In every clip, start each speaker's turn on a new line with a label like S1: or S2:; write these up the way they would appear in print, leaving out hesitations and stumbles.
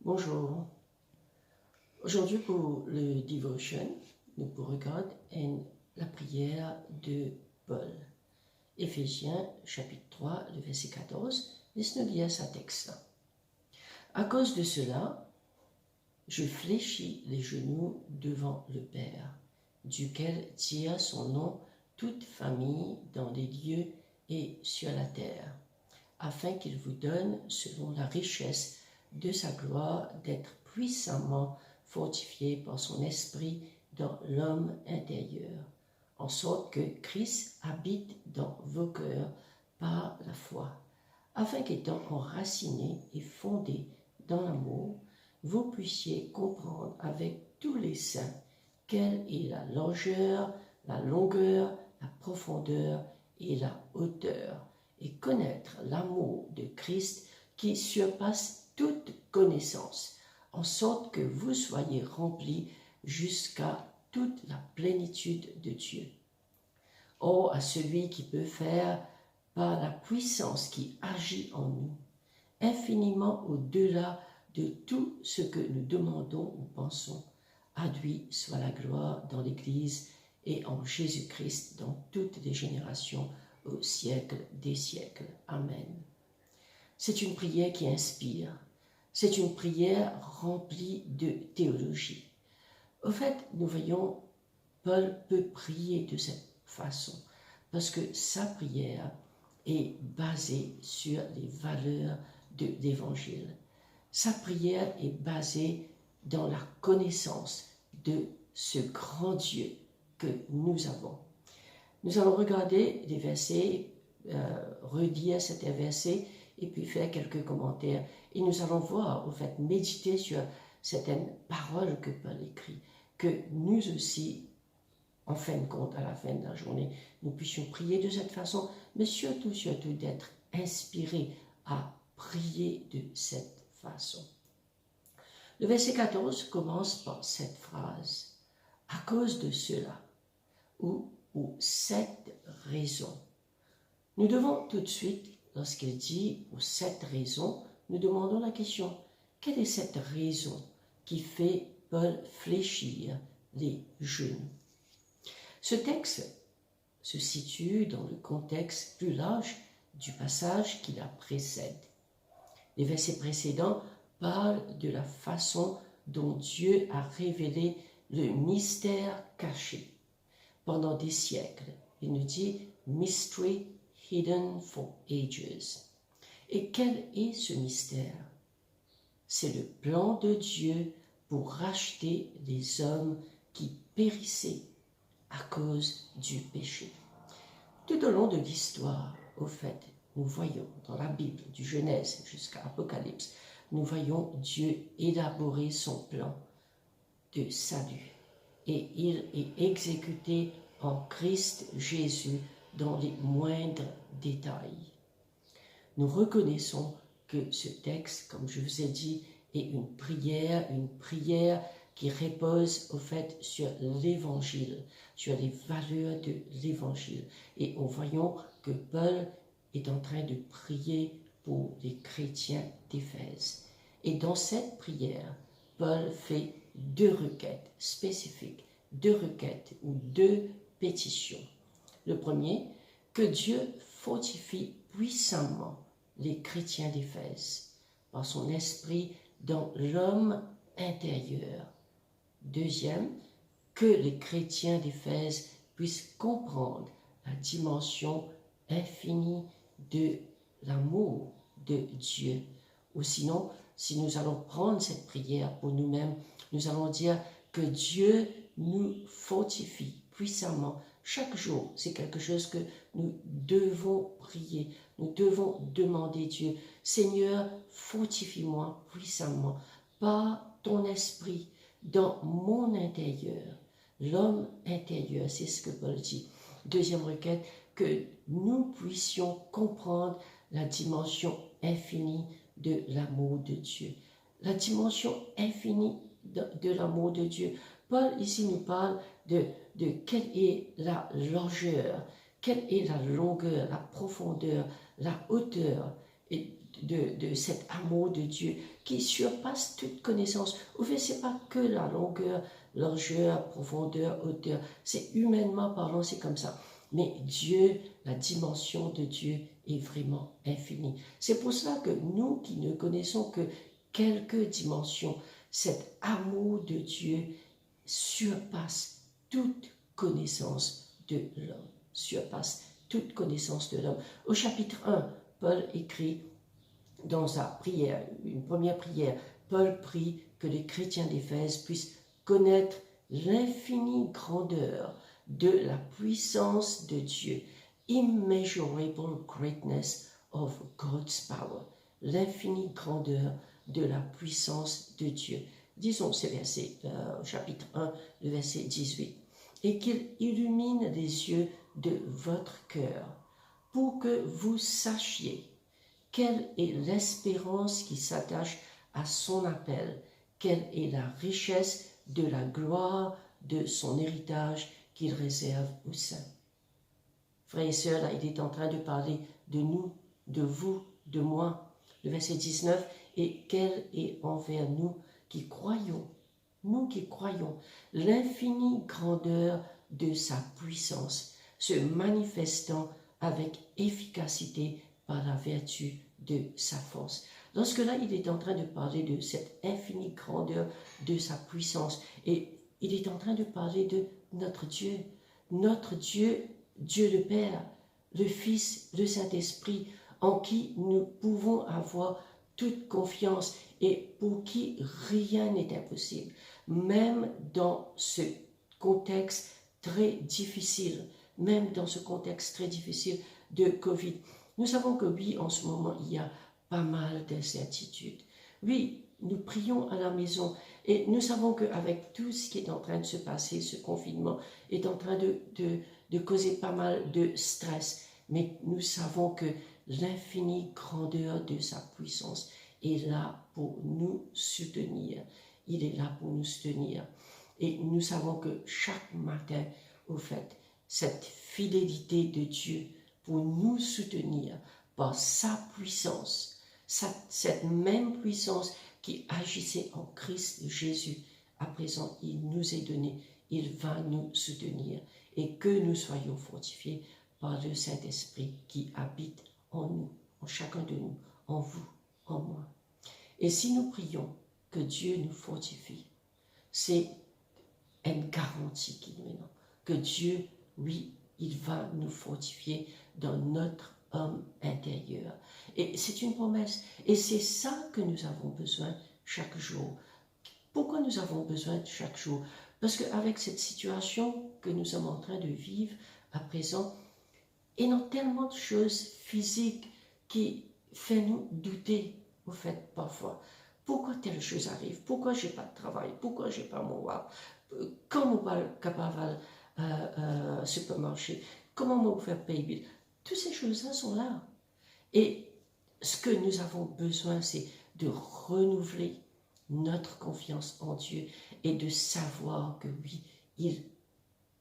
S1: Bonjour. Aujourd'hui pour le devotion, nous regardons la prière de Paul. Éphésiens chapitre 3, le verset 14, laisse-nous lire sa texte. À cause de cela, je fléchis les genoux devant le Père, duquel tire son nom toute famille dans les lieux et sur la terre, afin qu'il vous donne, selon la richesse de sa gloire, d'être puissamment fortifié par son esprit dans l'homme intérieur, en sorte que Christ habite dans vos cœurs par la foi, afin qu'étant enracinés et fondés dans l'amour, vous puissiez comprendre avec tous les saints quelle est la largeur, la longueur, la profondeur et la hauteur, et connaître l'amour de Christ qui surpasse toute connaissance, en sorte que vous soyez remplis jusqu'à toute la plénitude de Dieu. Or, à celui qui peut faire, par la puissance qui agit en nous, infiniment au-delà de tout ce que nous demandons ou pensons, à lui soit la gloire dans l'Église et en Jésus-Christ dans toutes les générations, au siècle des siècles. Amen. C'est une prière qui inspire. C'est une prière remplie de théologie. Au fait, nous voyons, Paul peut prier de cette façon parce que sa prière est basée sur les valeurs de l'Évangile. Sa prière est basée dans la connaissance de ce grand Dieu que nous avons. Nous allons regarder les versets, redire certains versets et puis faire quelques commentaires. Et nous allons voir, au fait, méditer sur certaines paroles que Paul écrit, que nous aussi, en fin de compte, à la fin de la journée, nous puissions prier de cette façon, mais surtout d'être inspirés à prier de cette façon. Le verset 14 commence par cette phrase, « À cause de cela » ou cette raison. Nous devons tout de suite, lorsqu'il dit « pour cette raison », nous demandons la question, quelle est cette raison qui fait Paul fléchir les genoux? Ce texte se situe dans le contexte plus large du passage qui la précède. Les versets précédents parlent de la façon dont Dieu a révélé le mystère caché pendant des siècles. Il nous dit « mystery hidden for ages ». Et quel est ce mystère? C'est le plan de Dieu pour racheter les hommes qui périssaient à cause du péché. Tout au long de l'histoire, au fait, nous voyons dans la Bible, du Genèse jusqu'à Apocalypse, nous voyons Dieu élaborer son plan de salut. Et il est exécuté en Christ Jésus dans les moindres détails. Nous reconnaissons que ce texte, comme je vous ai dit, est une prière qui repose au fait sur l'Évangile, sur les valeurs de l'Évangile. Et nous voyons que Paul est en train de prier pour les chrétiens d'Éphèse. Et dans cette prière, Paul fait deux requêtes spécifiques, deux requêtes ou deux pétitions. Le premier, que Dieu fortifie puissamment les chrétiens d'Éphèse par son esprit dans l'homme intérieur. Deuxième, que les chrétiens d'Éphèse puissent comprendre la dimension infinie de l'amour de Dieu. Ou sinon, si nous allons prendre cette prière pour nous-mêmes, nous allons dire que Dieu nous fortifie puissamment. Chaque jour, c'est quelque chose que nous devons prier. Nous devons demander Dieu, Seigneur, fortifie-moi puissamment par ton esprit dans mon intérieur. L'homme intérieur, c'est ce que Paul dit. Deuxième requête, que nous puissions comprendre la dimension infinie de l'amour de Dieu. La dimension infinie de l'amour de Dieu. Paul ici nous parle de quelle est la largeur, quelle est la longueur, la profondeur, la hauteur de cet amour de Dieu qui surpasse toute connaissance. Au fait, ce n'est pas que la longueur, largeur, profondeur, hauteur. C'est humainement parlant, c'est comme ça. Mais Dieu, la dimension de Dieu est vraiment infinie. C'est pour cela que nous qui ne connaissons que quelques dimensions, cet amour de Dieu surpasse toute connaissance de l'homme. Surpasse toute connaissance de l'homme. Au chapitre 1, Paul écrit dans sa prière, une première prière, Paul prie que les chrétiens d'Éphèse puissent connaître l'infinie grandeur de la puissance de Dieu, immeasurable greatness of God's power, l'infinie grandeur de la puissance de Dieu. Disons ces versets, chapitre 1, le verset 18. Et qu'il illumine les yeux de votre cœur pour que vous sachiez quelle est l'espérance qui s'attache à son appel, quelle est la richesse de la gloire de son héritage qu'il réserve aux saints. Frères et sœurs, là, il est en train de parler de nous, de vous, de moi. Le verset 19, et quelle est envers nous qui croyons, l'infinie grandeur de sa puissance, se manifestant avec efficacité par la vertu de sa force. Lorsque là, il est en train de parler de cette infinie grandeur de sa puissance, et il est en train de parler de notre Dieu, Dieu le Père, le Fils, le Saint-Esprit, en qui nous pouvons avoir toute confiance et pour qui rien n'est impossible, même dans ce contexte très difficile, de Covid. Nous savons que oui, en ce moment, il y a pas mal d'incertitudes. Oui, nous prions à la maison et nous savons qu'avec tout ce qui est en train de se passer, ce confinement est en train de causer pas mal de stress. Mais nous savons que l'infinie grandeur de sa puissance est là pour nous soutenir. Il est là pour nous soutenir. Et nous savons que chaque matin, au fait, cette fidélité de Dieu pour nous soutenir par sa puissance, cette même puissance qui agissait en Christ Jésus, à présent, il nous est donné, il va nous soutenir et que nous soyons fortifiés par le Saint-Esprit qui habite en nous, en chacun de nous, en vous, en moi. Et si nous prions que Dieu nous fortifie, c'est une garantie qu'il nous donne, que Dieu, oui, il va nous fortifier dans notre homme intérieur. Et c'est une promesse. Et c'est ça que nous avons besoin chaque jour. Pourquoi nous avons besoin de chaque jour? Parce qu'avec cette situation que nous sommes en train de vivre à présent, il y a tellement de choses physiques qui font nous douter, au fait, parfois. Pourquoi telle chose arrive? Pourquoi je n'ai pas de travail? Pourquoi je n'ai pas mon WAP? Comment on va capable supermarché? Comment on va faire payer? Toutes ces choses-là sont là. Et ce que nous avons besoin, c'est de renouveler notre confiance en Dieu et de savoir que oui, il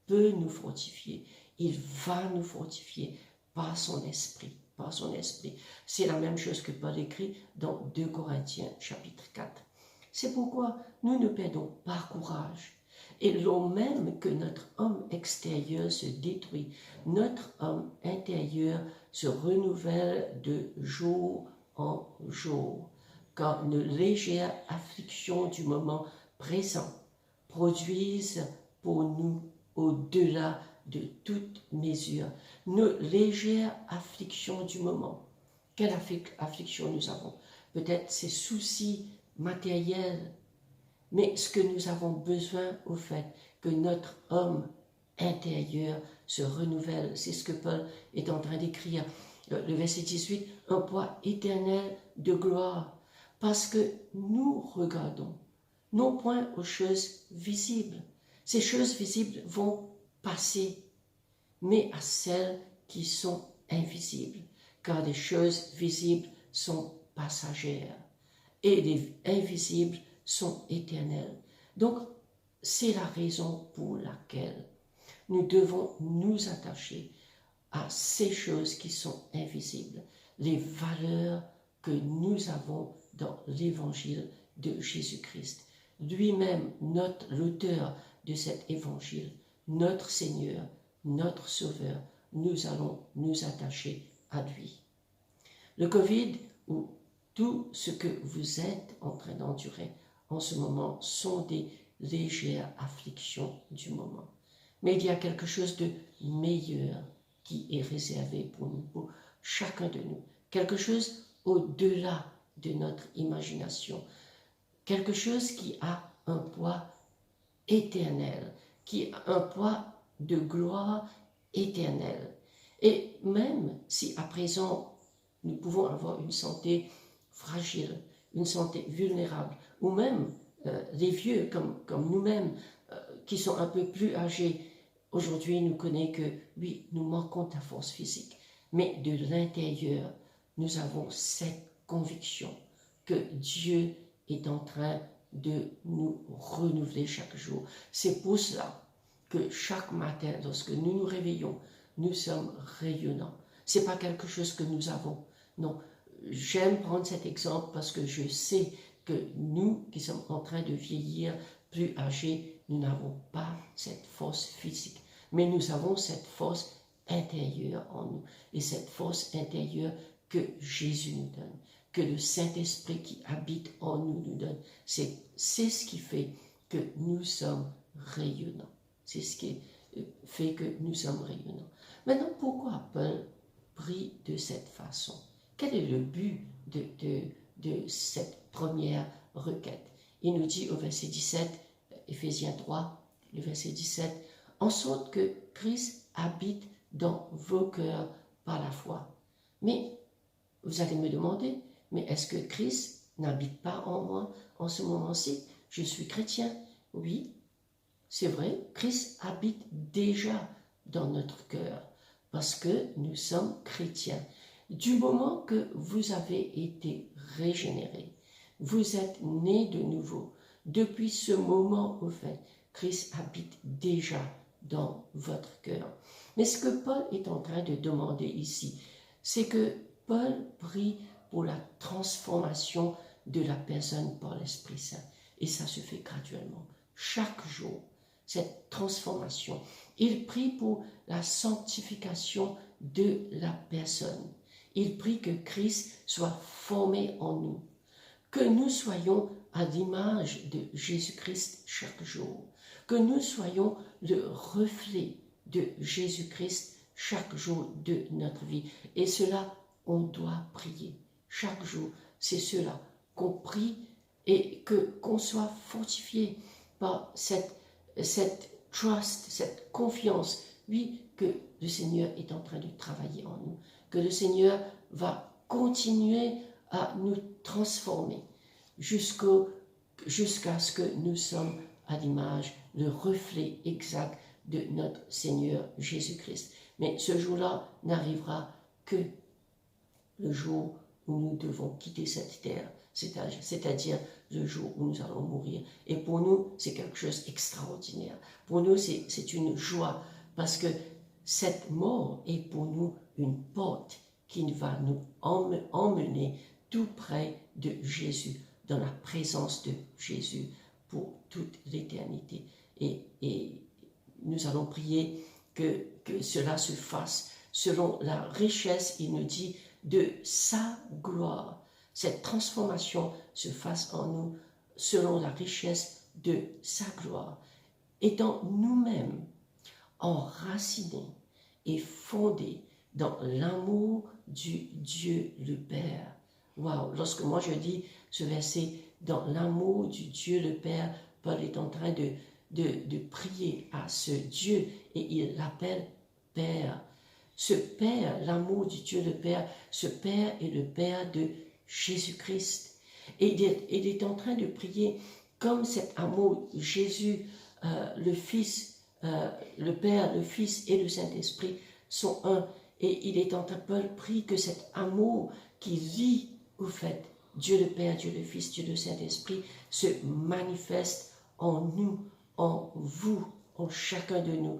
S1: peut nous fortifier. Il va nous fortifier par son esprit. Par son esprit. C'est la même chose que Paul écrit dans 2 Corinthiens chapitre 4. C'est pourquoi nous ne perdons pas courage. Et l'on même que notre homme extérieur se détruit, notre homme intérieur se renouvelle de jour en jour, car nos légères afflictions du moment présent produisent pour nous au-delà de toute mesure. Nos légères afflictions du moment. Quelle affliction nous avons? Peut-être ces soucis matériels. Mais ce que nous avons besoin, au fait, que notre homme intérieur se renouvelle. C'est ce que Paul est en train d'écrire. Le verset 18, un poids éternel de gloire. Parce que nous regardons, non point aux choses visibles. Ces choses visibles vont passer, mais à celles qui sont invisibles, car les choses visibles sont passagères et les invisibles sont éternelles. Donc, c'est la raison pour laquelle nous devons nous attacher à ces choses qui sont invisibles, les valeurs que nous avons dans l'évangile de Jésus-Christ. Lui-même, l'auteur de cet évangile, notre Seigneur, notre Sauveur, nous allons nous attacher à lui. Le Covid, ou tout ce que vous êtes en train d'endurer en ce moment, sont des légères afflictions du moment. Mais il y a quelque chose de meilleur qui est réservé pour nous, pour chacun de nous. Quelque chose au-delà de notre imagination. Quelque chose qui a un poids éternel, qui a un poids de gloire éternelle. Et même si à présent, nous pouvons avoir une santé fragile, une santé vulnérable, ou même les vieux comme nous-mêmes, qui sont un peu plus âgés, aujourd'hui nous connaissons que, oui, nous manquons de la force physique, mais de l'intérieur, nous avons cette conviction que Dieu est en train de nous renouveler chaque jour. C'est pour cela que chaque matin, lorsque nous nous réveillons, nous sommes rayonnants. Ce n'est pas quelque chose que nous avons. Non, j'aime prendre cet exemple parce que je sais que nous qui sommes en train de vieillir, plus âgés, nous n'avons pas cette force physique. Mais nous avons cette force intérieure en nous. Et cette force intérieure que Jésus nous donne, que le Saint-Esprit qui habite en nous nous donne. C'est ce qui fait que nous sommes rayonnants. C'est ce qui fait que nous sommes rayonnants. Maintenant, pourquoi Paul prie de cette façon? Quel est le but de cette première requête? Il nous dit au verset 17, Éphésiens 3, le verset 17, « En sorte que Christ habite dans vos cœurs par la foi. » Mais vous allez me demander, mais est-ce que Christ n'habite pas en moi en ce moment-ci? Je suis chrétien. Oui, c'est vrai, Christ habite déjà dans notre cœur parce que nous sommes chrétiens. Du moment que vous avez été régénérés, vous êtes nés de nouveau. Depuis ce moment, au fait, Christ habite déjà dans votre cœur. Mais ce que Paul est en train de demander ici, c'est que Paul prie pour la transformation de la personne par l'Esprit Saint. Et ça se fait graduellement, chaque jour, cette transformation. Il prie pour la sanctification de la personne. Il prie que Christ soit formé en nous, que nous soyons à l'image de Jésus-Christ chaque jour, que nous soyons le reflet de Jésus-Christ chaque jour de notre vie. Et cela, on doit prier chaque jour. C'est cela qu'on prie et qu'on soit fortifié par cette trust, cette confiance, oui, que le Seigneur est en train de travailler en nous, que le Seigneur va continuer à nous transformer jusqu'à ce que nous sommes à l'image, le reflet exact de notre Seigneur Jésus-Christ. Mais ce jour-là n'arrivera que le jour où nous devons quitter cette terre, c'est-à-dire le jour où nous allons mourir. Et pour nous, c'est quelque chose d'extraordinaire. Pour nous, c'est une joie, parce que cette mort est pour nous une porte qui va nous emmener tout près de Jésus, dans la présence de Jésus pour toute l'éternité. Et nous allons prier que cela se fasse selon la richesse, il nous dit, de sa gloire. Cette transformation se fasse en nous selon la richesse de sa gloire, étant nous-mêmes enracinés et fondés dans l'amour du Dieu le Père. Waouh! Lorsque moi je dis ce verset, dans l'amour du Dieu le Père, Paul est en train de prier à ce Dieu et il l'appelle Père. Ce Père, l'amour du Dieu le Père, ce Père est le Père de Jésus-Christ. Et il est en train de prier comme cet amour, Jésus, le Fils, le Père, le Fils et le Saint-Esprit sont un. Et il est en train, Paul prie que cet amour qui lie au fait Dieu le Père, Dieu le Fils, Dieu le Saint-Esprit se manifeste en nous, en vous, en chacun de nous.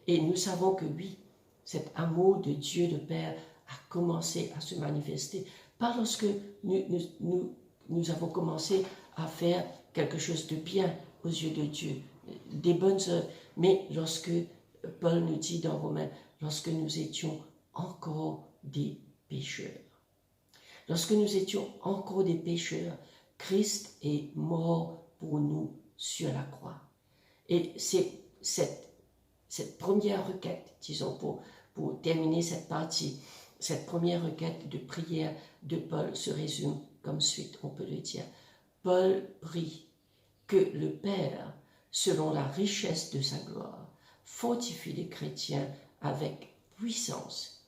S1: Et nous savons que oui, cet amour de Dieu le Père a commencé à se manifester Pas lorsque nous avons commencé à faire quelque chose de bien aux yeux de Dieu, des bonnes œuvres, mais lorsque Paul nous dit dans Romains, lorsque nous étions encore des pécheurs. Lorsque nous étions encore des pécheurs, Christ est mort pour nous sur la croix. Et c'est cette première requête, disons, pour terminer cette partie, cette première requête de prière de Paul se résume comme suite, on peut le dire. Paul prie que le Père, selon la richesse de sa gloire, fortifie les chrétiens avec puissance,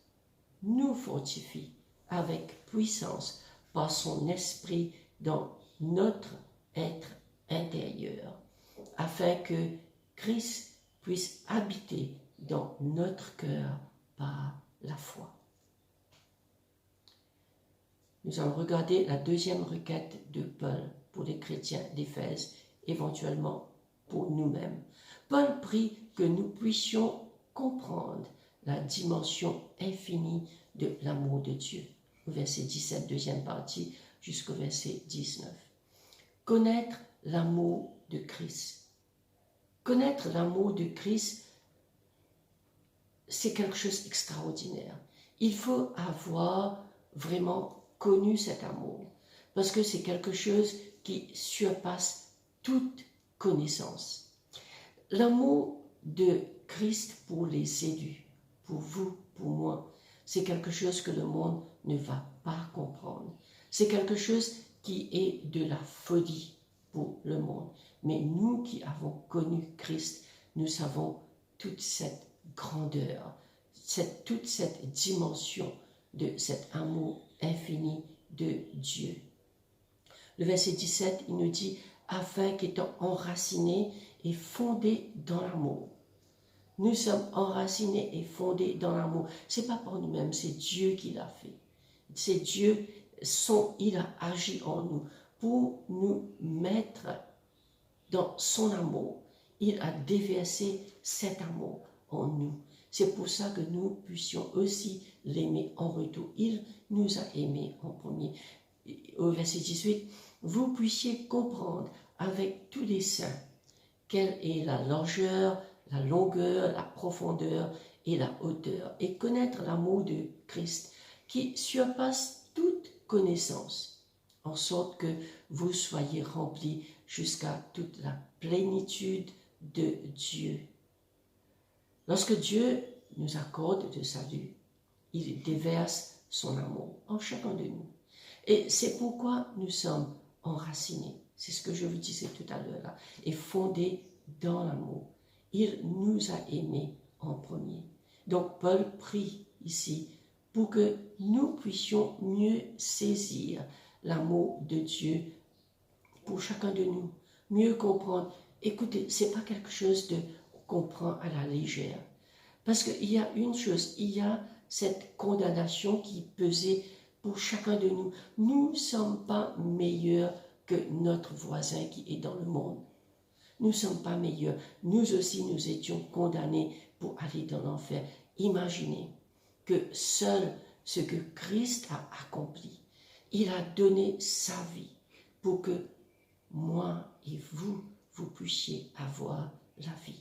S1: nous fortifie avec puissance par son esprit dans notre être intérieur, afin que Christ puisse habiter dans notre cœur par la foi. Nous allons regarder la deuxième requête de Paul pour les chrétiens d'Éphèse, éventuellement pour nous-mêmes. Paul prie que nous puissions comprendre la dimension infinie de l'amour de Dieu. Au verset 17, deuxième partie, jusqu'au verset 19. Connaître l'amour de Christ. Connaître l'amour de Christ, c'est quelque chose d'extraordinaire. Il faut avoir vraiment connu cet amour, parce que c'est quelque chose qui surpasse toute connaissance. L'amour de Christ pour les élus, pour vous, pour moi, c'est quelque chose que le monde ne va pas comprendre. C'est quelque chose qui est de la folie pour le monde. Mais nous qui avons connu Christ, nous savons toute cette grandeur, toute cette dimension de cet amour infini de Dieu. Le verset 17, il nous dit « Afin qu'étant enracinés et fondés dans l'amour ». Nous sommes enracinés et fondés dans l'amour. Ce n'est pas par nous-mêmes, c'est Dieu qui l'a fait. C'est Dieu, il a agi en nous pour nous mettre dans son amour. Il a déversé cet amour en nous. C'est pour ça que nous puissions aussi l'aimer en retour. Il nous a aimés en premier. Au verset 18, vous puissiez comprendre avec tous les saints quelle est la largeur, la longueur, la profondeur et la hauteur, et connaître l'amour de Christ qui surpasse toute connaissance, en sorte que vous soyez remplis jusqu'à toute la plénitude de Dieu. Lorsque Dieu nous accorde le salut, il déverse son amour en chacun de nous. Et c'est pourquoi nous sommes enracinés. C'est ce que je vous disais tout à l'heure là. Et fondés dans l'amour. Il nous a aimés en premier. Donc Paul prie ici pour que nous puissions mieux saisir l'amour de Dieu pour chacun de nous. Mieux comprendre. Écoutez, ce n'est pas quelque chose qu'on prend à la légère. Parce qu'il y a une chose, il y a cette condamnation qui pesait pour chacun de nous. Nous ne sommes pas meilleurs que notre voisin qui est dans le monde. Nous ne sommes pas meilleurs. Nous aussi, nous étions condamnés pour aller dans l'enfer. Imaginez que seul ce que Christ a accompli, il a donné sa vie pour que moi et vous puissiez avoir la vie.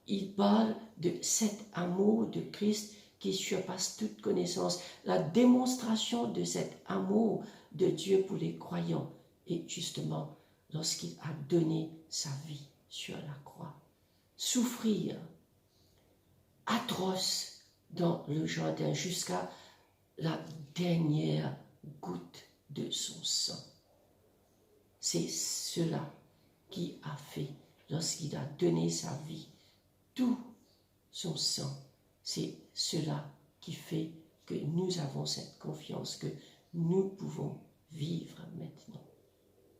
S1: Il parle de cet amour de Christ qui surpasse toute connaissance, la démonstration de cet amour de Dieu pour les croyants. Et justement, lorsqu'il a donné sa vie sur la croix, souffrir atroce dans le jardin jusqu'à la dernière goutte de son sang. C'est cela qui a fait, lorsqu'il a donné sa vie, tout son sang. C'est cela qui fait que nous avons cette confiance que nous pouvons vivre maintenant.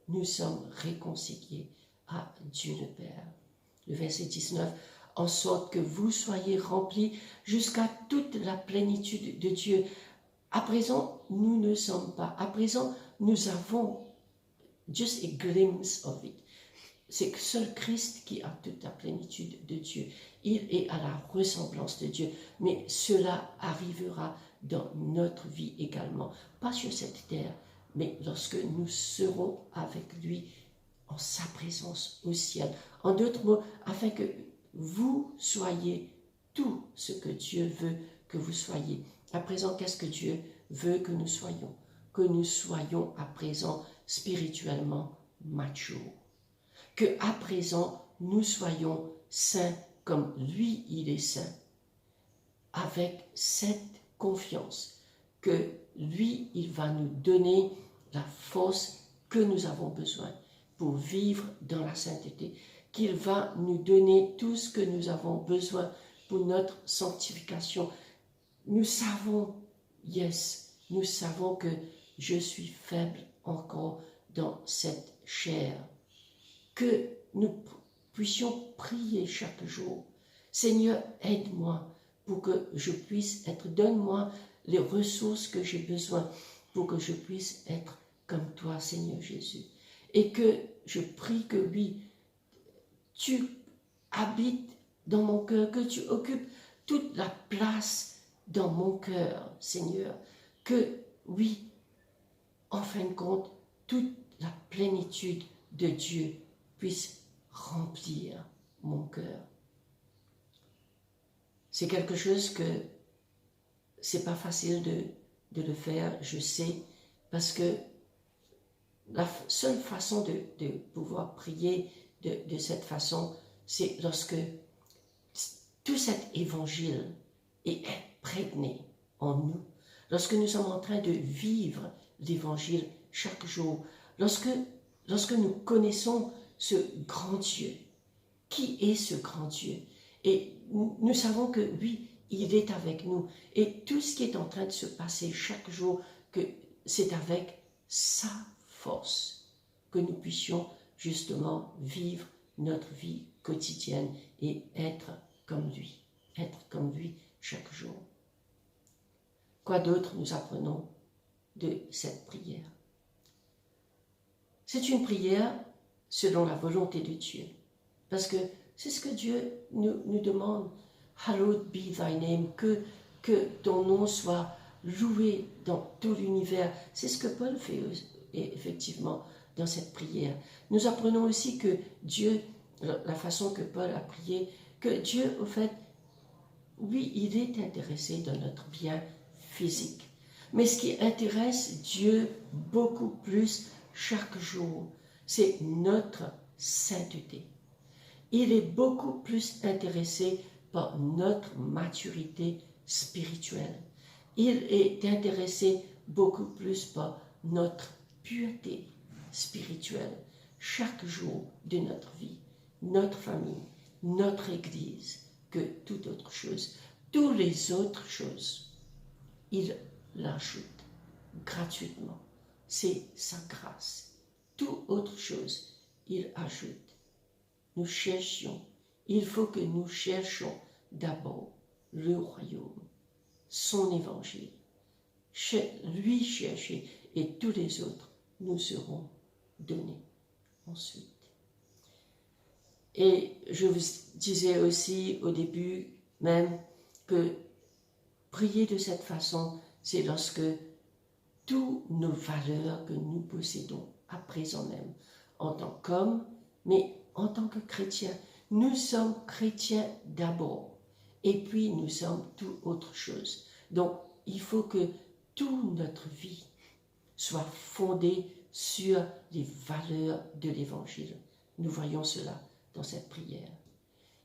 S1: Nous sommes réconciliés à Dieu le Père. Le verset 19, en sorte que vous soyez remplis jusqu'à toute la plénitude de Dieu. À présent, nous ne sommes pas. À présent, nous avons just a glimpse of it. C'est seul Christ qui a toute la plénitude de Dieu. Il est à la ressemblance de Dieu. Mais cela arrivera dans notre vie également. Pas sur cette terre, mais lorsque nous serons avec lui en sa présence au ciel. En d'autres mots, afin que vous soyez tout ce que Dieu veut que vous soyez. À présent, qu'est-ce que Dieu veut que nous soyons? Que nous soyons à présent spirituellement matures. Que à présent, nous soyons saints comme lui, il est saint. Avec cette confiance que lui, il va nous donner la force que nous avons besoin pour vivre dans la sainteté, qu'il va nous donner tout ce que nous avons besoin pour notre sanctification. Nous savons, nous savons que je suis faible encore dans cette chair, que nous puissions prier chaque jour. Seigneur, aide-moi pour que je puisse être, donne-moi les ressources que j'ai besoin pour que je puisse être comme toi, Seigneur Jésus. Et que je prie que oui, tu habites dans mon cœur, que tu occupes toute la place dans mon cœur, Seigneur. Que oui, en fin de compte, toute la plénitude de Dieu puisse remplir mon cœur. C'est quelque chose que c'est pas facile de le faire, je sais, parce que la seule façon de pouvoir prier de cette façon, c'est lorsque tout cet évangile est imprégné en nous, lorsque nous sommes en train de vivre l'évangile chaque jour, lorsque nous connaissons ce grand Dieu. Qui est ce grand Dieu? Et nous savons que oui, il est avec nous. Et tout ce qui est en train de se passer chaque jour, que c'est avec sa force que nous puissions justement vivre notre vie quotidienne et être comme lui chaque jour. Quoi d'autre nous apprenons de cette prière? C'est une prière selon la volonté de Dieu, parce que c'est ce que Dieu nous demande. Hallowed be thy name, que ton nom soit loué dans tout l'univers. C'est ce que Paul fait effectivement dans cette prière. Nous apprenons aussi que Dieu, la façon que Paul a prié, que Dieu, au fait, oui, il est intéressé dans notre bien physique. Mais ce qui intéresse Dieu beaucoup plus chaque jour, c'est notre sainteté. Il est beaucoup plus intéressé par notre maturité spirituelle. Il est intéressé beaucoup plus par notre pureté spirituelle chaque jour de notre vie, notre famille, notre Église, que toute autre chose. Toutes les autres choses, il l'ajoute gratuitement. C'est sa grâce. Toute autre chose, il ajoute. Nous cherchions, il faut que nous cherchions d'abord le royaume, son évangile. Lui chercher et tous les autres nous seront donnés ensuite. Et je vous disais aussi au début même que prier de cette façon, c'est lorsque toutes nos valeurs que nous possédons à présent même, en tant qu'hommes, mais en tant que chrétiens, nous sommes chrétiens d'abord, et puis nous sommes tout autre chose. Donc, il faut que toute notre vie soit fondée sur les valeurs de l'Évangile. Nous voyons cela dans cette prière.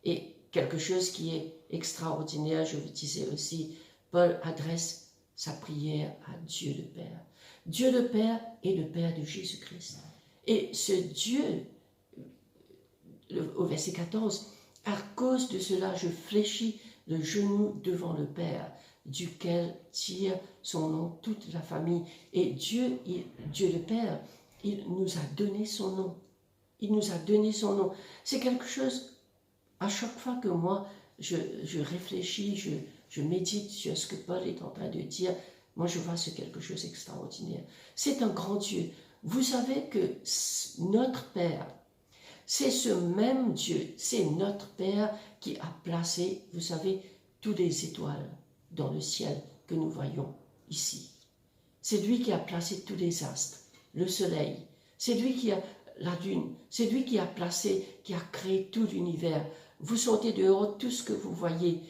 S1: Et quelque chose qui est extraordinaire, je vous disais aussi, Paul adresse sa prière à Dieu le Père. Dieu le Père est le Père de Jésus-Christ. Et ce Dieu, au verset 14, « À cause de cela, je fléchis le genou devant le Père, duquel tire son nom toute la famille. » Et Dieu le Père, il nous a donné son nom. Il nous a donné son nom. C'est quelque chose, à chaque fois que moi, je réfléchis, je médite sur ce que Paul est en train de dire, moi je vois c'est quelque chose d'extraordinaire. C'est un grand Dieu. Vous savez que notre Père, c'est ce même Dieu, c'est notre Père qui a placé, vous savez, toutes les étoiles dans le ciel que nous voyons ici. C'est lui qui a placé tous les astres, le soleil. C'est lui qui a la lune. C'est lui qui a créé tout l'univers. Vous sentez dehors tout ce que vous voyez,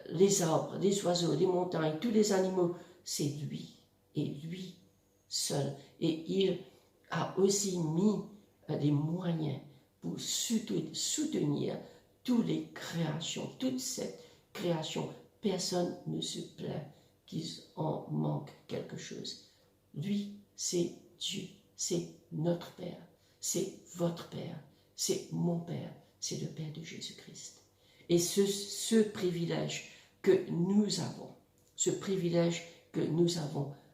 S1: les arbres, les oiseaux, les montagnes, tous les animaux. C'est lui, et lui seul. Et il a aussi mis les moyens pour soutenir toutes les créations, toute cette création. Personne ne se plaint qu'il en manque quelque chose. Lui, c'est Dieu, c'est notre Père, c'est votre Père, c'est mon Père, c'est le Père de Jésus-Christ. Et ce privilège que nous avons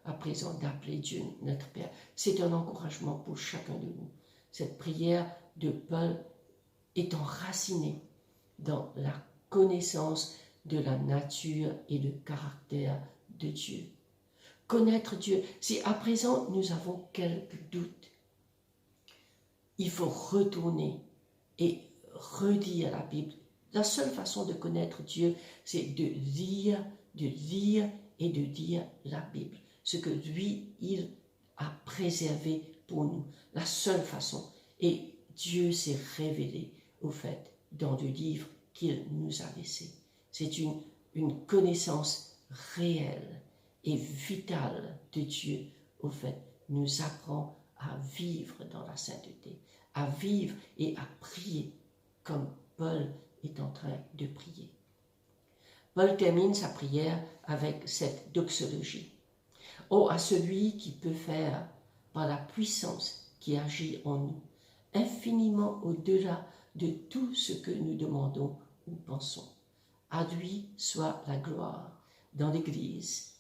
S1: à présent d'appeler Dieu notre Père, c'est un encouragement pour chacun de nous. Cette prière de Paul est enracinée dans la connaissance de la nature et le caractère de Dieu. Connaître Dieu, si à présent nous avons quelques doutes, il faut retourner et redire la Bible. La seule façon de connaître Dieu, c'est de lire et de dire la Bible. Ce que lui, il a préservé pour nous. La seule façon. Et Dieu s'est révélé, au fait, dans le livre qu'il nous a laissé. C'est une connaissance réelle et vitale de Dieu, au fait, nous apprend à vivre dans la sainteté, à vivre et à prier comme Paul est en train de prier. Paul termine sa prière avec cette doxologie. Oh, à celui qui peut faire, par la puissance qui agit en nous, infiniment au-delà de tout ce que nous demandons ou pensons. À lui soit la gloire dans l'Église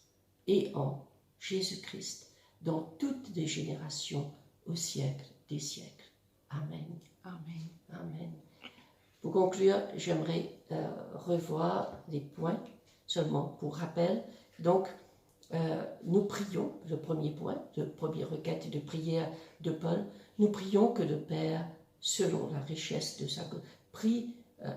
S1: et en Jésus-Christ, dans toutes les générations, au siècle des siècles. Amen.
S2: Amen.
S1: Amen. Pour conclure, j'aimerais revoir les points, seulement pour rappel. Donc, nous prions, le premier point, le premier requête de prière de Paul, nous prions que le Père, selon la richesse de sa gloire, prie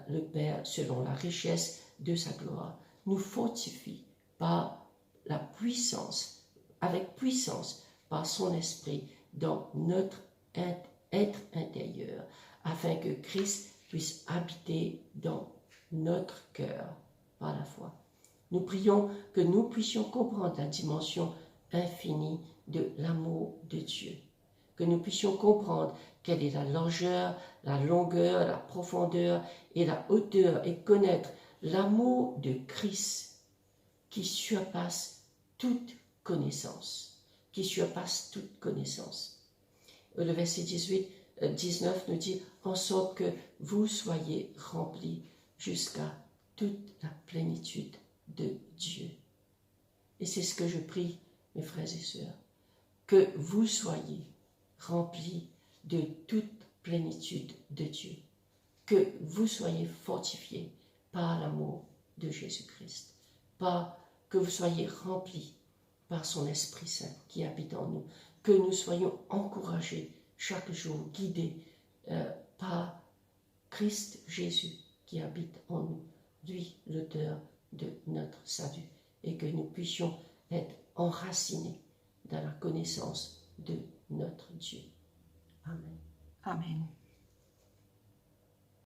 S1: le Père selon la richesse de sa gloire, nous fortifie par la puissance, avec puissance, par son esprit dans notre être intérieur, afin que Christ puisse habiter dans notre cœur par la foi. Nous prions que nous puissions comprendre la dimension infinie de l'amour de Dieu, que nous puissions comprendre quelle est la largeur, la longueur, la profondeur et la hauteur, et connaître l'amour de Christ qui surpasse toute connaissance, Le verset 19 nous dit, en sorte que vous soyez remplis jusqu'à toute la plénitude de Dieu. Et c'est ce que je prie, mes frères et sœurs, que vous soyez remplis de toute plénitude de Dieu, que vous soyez fortifiés par l'amour de Jésus-Christ, que vous soyez remplis par son Esprit Saint qui habite en nous, que nous soyons encouragés chaque jour, guidés par Christ Jésus qui habite en nous, lui, l'auteur de notre salut, et que nous puissions être enracinés dans la connaissance de notre Dieu. Amen.
S2: Amen.